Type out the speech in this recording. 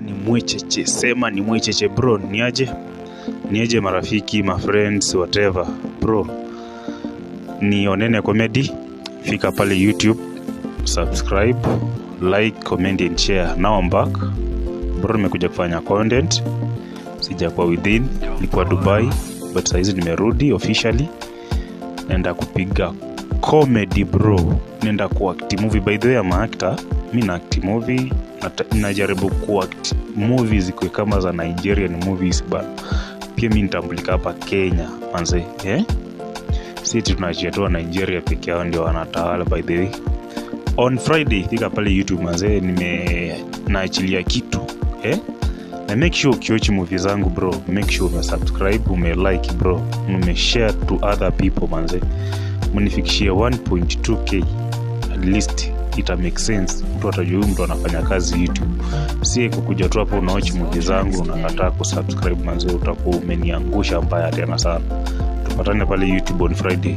Ni mwecheche, sema ni mwecheche bro, niaje marafiki, my friends, whatever bro. Ni Onene Comedy, fika pale YouTube, subscribe, like, comment and share. Now I'm back bro, nimekuja kufanya content. Sijakuwa within, nilikuwa Dubai, but saizi nimerudi officially. Naenda kupiga comedy bro, naenda kuact movie. By the way, I'm an actor, mimi na act movie. Najaribu kuact movies kwa kama za Nigerian movies bana. Pia mimi nitambulika hapa Kenya manze, sisi tunachetoa Nigeria peke yao ndio wanatawala. By the way, on Friday fika pale YouTube manze, naachilia kitu na make sure ukiochi movie zangu bro, make sure umesubscribe, umelike bro, umeshare to other people manze. Mnifikishie 1.2k at least, ita make sense. Mtu atajua mtu anafanya kazi YouTube, si kukuja tu hapo unaochi movie zangu unakataa kusubscribe manze, utakuwa umeniangusha mbaya tena sana. Tupatane pale YouTube on Friday.